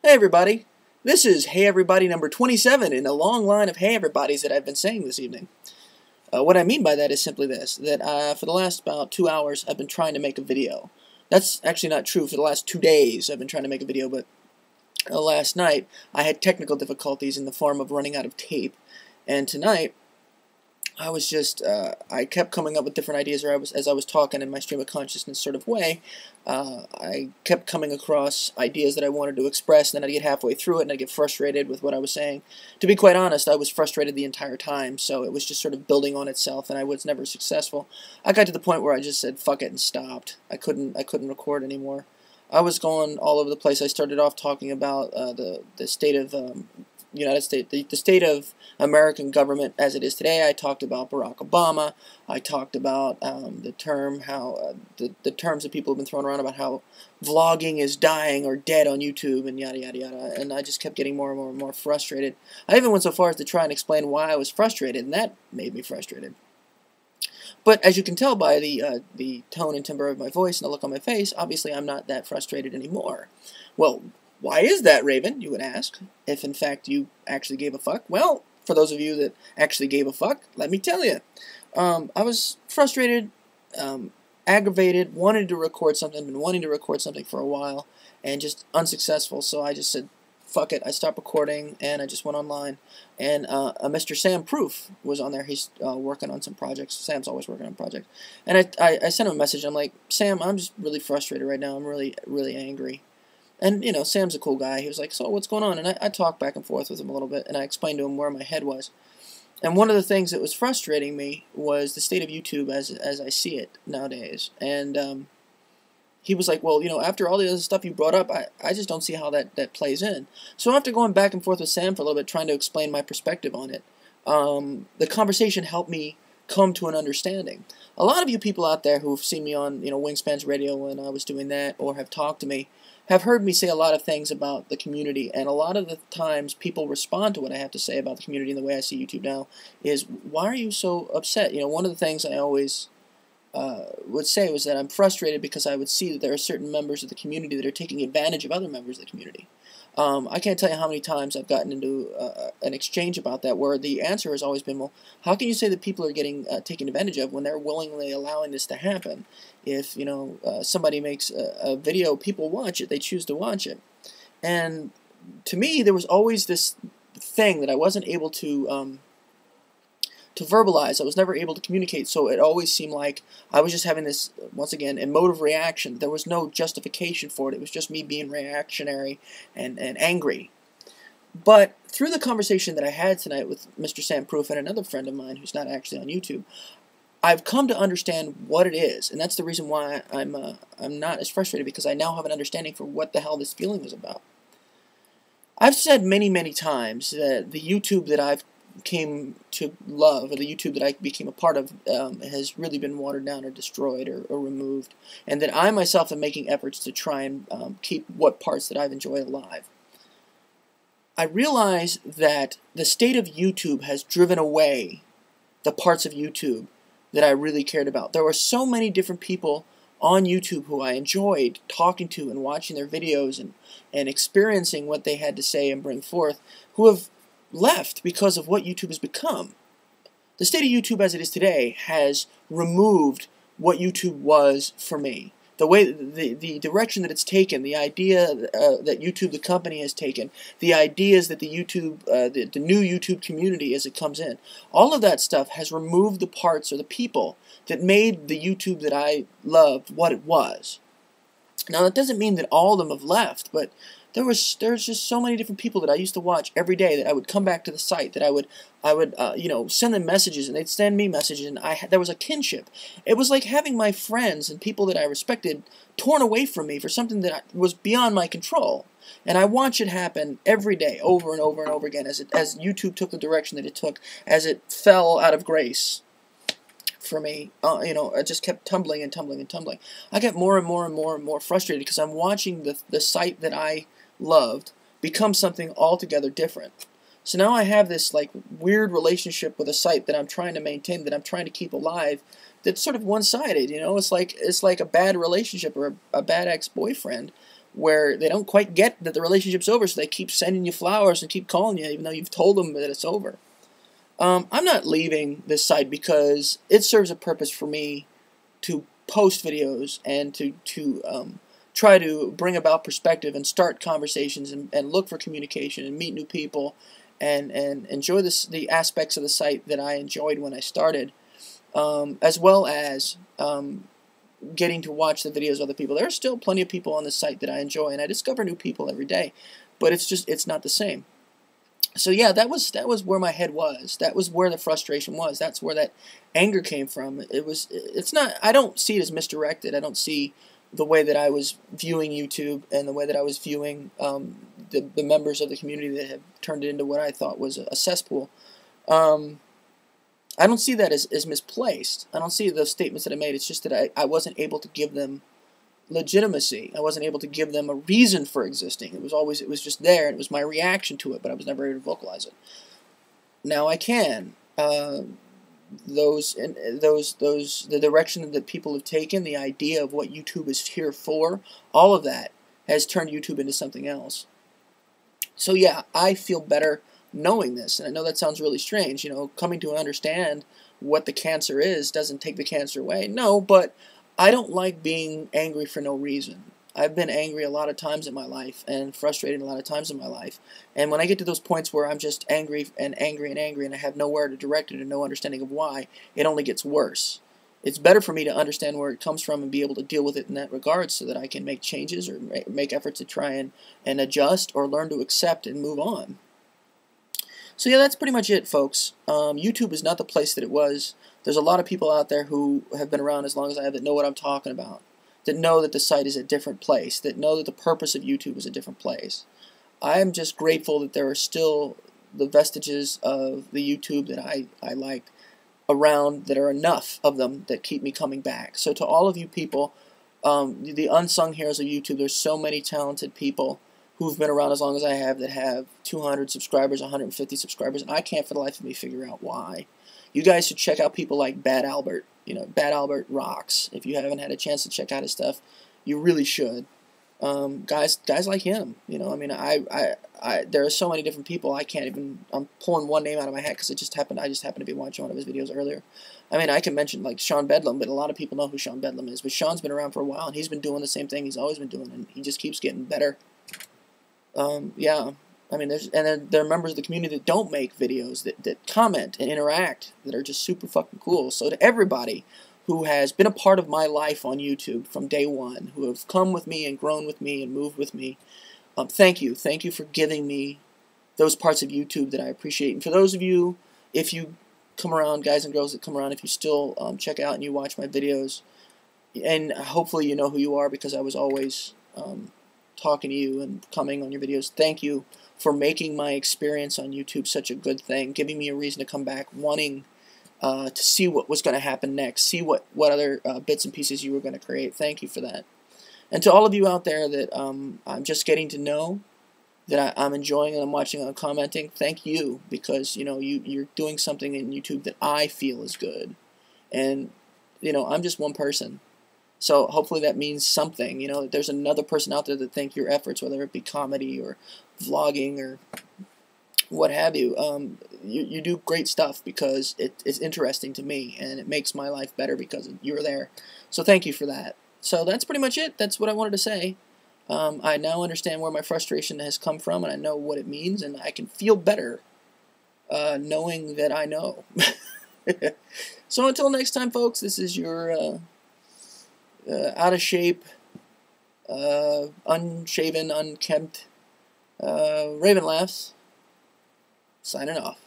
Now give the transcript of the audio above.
Hey everybody, this is Hey Everybody number 27 in a long line of Hey Everybodies that I've been saying this evening. What I mean by that is simply this, that for the last about 2 hours I've been trying to make a video. That's actually not true. For the last 2 days I've been trying to make a video, but last night I had technical difficulties in the form of running out of tape, and tonight I was just, I kept coming up with different ideas, or as I was talking in my stream of consciousness sort of way, I kept coming across ideas that I wanted to express, and then I'd get halfway through it, and I'd get frustrated with what I was saying. To be quite honest, I was frustrated the entire time, so it was just sort of building on itself, and I was never successful. I got to the point where I just said, fuck it, and stopped. I couldn't record anymore. I was going all over the place. I started off talking about the state of United States, the state of American government as it is today. I talked about Barack Obama. I talked about the terms that people have been throwing around about how vlogging is dying or dead on YouTube and yada yada yada. And I just kept getting more and more and more frustrated. I even went so far as to try and explain why I was frustrated, and that made me frustrated. But as you can tell by the tone and timbre of my voice and the look on my face, obviously I'm not that frustrated anymore. Well, why is that, Raven, you would ask, if in fact you actually gave a fuck? Well, for those of you that actually gave a fuck, let me tell you. I was frustrated, aggravated, wanted to record something, been wanting to record something for a while, and just unsuccessful, so I just said, fuck it, I stopped recording, and I just went online, and Mr. Sam Proof was on there. He's working on some projects. Sam's always working on projects. And I sent him a message. I'm like, Sam, I'm just really frustrated right now. I'm really, really angry. And, you know, Sam's a cool guy. He was like, so what's going on? And I talked back and forth with him a little bit, and I explained to him where my head was. And one of the things that was frustrating me was the state of YouTube as I see it nowadays. And he was like, well, you know, after all the other stuff you brought up, I just don't see how that plays in. So after going back and forth with Sam for a little bit, trying to explain my perspective on it, the conversation helped me come to an understanding. A lot of you people out there who've seen me on, you know, Wingspans Radio when I was doing that, or have talked to me, have heard me say a lot of things about the community, and a lot of the times people respond to what I have to say about the community and the way I see YouTube now is, why are you so upset? You know, one of the things I always would say was that I'm frustrated because I would see that there are certain members of the community that are taking advantage of other members of the community. I can't tell you how many times I've gotten into an exchange about that where the answer has always been, well, how can you say that people are getting taken advantage of when they're willingly allowing this to happen? If, you know, somebody makes a video, people watch it, they choose to watch it. And to me, there was always this thing that I wasn't able to verbalize. I was never able to communicate, so it always seemed like I was just having this, once again, emotive reaction. There was no justification for it. It was just me being reactionary and angry. But through the conversation that I had tonight with Mr. Sam Proof and another friend of mine who's not actually on YouTube, I've come to understand what it is, and that's the reason why I'm not as frustrated, because I now have an understanding for what the hell this feeling was about. I've said many, many times that the YouTube that I've came to love, or the YouTube that I became a part of, has really been watered down or destroyed or removed, and that I myself am making efforts to try and keep what parts that I've enjoyed alive. I realize that the state of YouTube has driven away the parts of YouTube that I really cared about. There were so many different people on YouTube who I enjoyed talking to and watching their videos and experiencing what they had to say and bring forth, who have left because of what YouTube has become. The state of YouTube as it is today has removed what YouTube was for me. The way, the direction that it's taken, the idea that YouTube, the company, has taken, the ideas that the new YouTube community as it comes in, all of that stuff has removed the parts or the people that made the YouTube that I loved what it was. Now that doesn't mean that all of them have left, but there's just so many different people that I used to watch every day that I would come back to the site, that I would you know, send them messages and they'd send me messages, and there was a kinship. It was like having my friends and people that I respected torn away from me for something that was beyond my control. And I watch it happen every day, over and over and over again, as YouTube took the direction that it took, as it fell out of grace for me. You know, it just kept tumbling and tumbling and tumbling. I get more and more and more and more frustrated because I'm watching the site that I loved become something altogether different. So now I have this like weird relationship with a site that I'm trying to maintain, that I'm trying to keep alive, that's sort of one-sided. You know, it's like a bad relationship or a bad ex-boyfriend where they don't quite get that the relationship's over, so they keep sending you flowers and keep calling you even though you've told them that it's over. I'm not leaving this site because it serves a purpose for me to post videos and to try to bring about perspective and start conversations and look for communication and meet new people and enjoy the aspects of the site that I enjoyed when I started, as well as getting to watch the videos of other people. There are still plenty of people on the site that I enjoy, and I discover new people every day, but it's not the same. So yeah, that was where my head was. That was where the frustration was. That's where that anger came from. It's not, I don't see it as misdirected. I don't see the way that I was viewing YouTube and the way that I was viewing the members of the community that have turned it into what I thought was a cesspool. I don't see that as misplaced. I don't see those statements that I made. It's just that I wasn't able to give them legitimacy. I wasn't able to give them a reason for existing. It was just there, and it was my reaction to it, but I was never able to vocalize it. Now I can. The direction that people have taken, the idea of what YouTube is here for, all of that has turned YouTube into something else. So yeah, I feel better knowing this, and I know that sounds really strange, coming to understand what the cancer is doesn't take the cancer away. No, but I don't like being angry for no reason. I've been angry a lot of times in my life and frustrated a lot of times in my life, and when I get to those points where I'm just angry and angry and angry and I have nowhere to direct it and no understanding of why, it only gets worse. It's better for me to understand where it comes from and be able to deal with it in that regard so that I can make changes or make efforts to try and adjust or learn to accept and move on. So yeah, that's pretty much it, folks. YouTube is not the place that it was. There's a lot of people out there who have been around as long as I have that know what I'm talking about, that know that the site is a different place, that know that the purpose of YouTube is a different place. I am just grateful that there are still the vestiges of the YouTube that I liked around, that are enough of them that keep me coming back. So to all of you people, the unsung heroes of YouTube, there's so many talented people who've been around as long as I have that have 200 subscribers, 150 subscribers, and I can't for the life of me figure out why. You guys should check out people like Bad Albert. Bad Albert rocks. If you haven't had a chance to check out his stuff, you really should. Guys like him. There are so many different people. I'm pulling one name out of my hat because I just happened to be watching one of his videos earlier. I can mention like Sean Bedlam, but a lot of people know who Sean Bedlam is. But Sean's been around for a while, and he's been doing the same thing he's always been doing, and he just keeps getting better. Yeah. There are members of the community that don't make videos, that comment and interact, that are just super fucking cool. So to everybody who has been a part of my life on YouTube from day one, who have come with me and grown with me and moved with me, thank you. Thank you for giving me those parts of YouTube that I appreciate. And for those of you, if you come around, guys and girls that come around, if you still check out and you watch my videos, and hopefully you know who you are because I was always talking to you and coming on your videos, thank you for making my experience on YouTube such a good thing, giving me a reason to come back, wanting to see what was going to happen next, see what other bits and pieces you were going to create. Thank you for that. And to all of you out there that I'm just getting to know, that I'm enjoying and I'm watching and I'm commenting, thank you, because you're doing something in YouTube that I feel is good. And I'm just one person. So hopefully that means something, that there's another person out there that thinks your efforts, whether it be comedy or vlogging or what have you, you do great stuff because it's interesting to me and it makes my life better because you're there. So thank you for that. So that's pretty much it. That's what I wanted to say. I now understand where my frustration has come from, and I know what it means, and I can feel better knowing that I know. So until next time, folks, this is your out of shape, unshaven, unkempt Raven Laughs, signing off.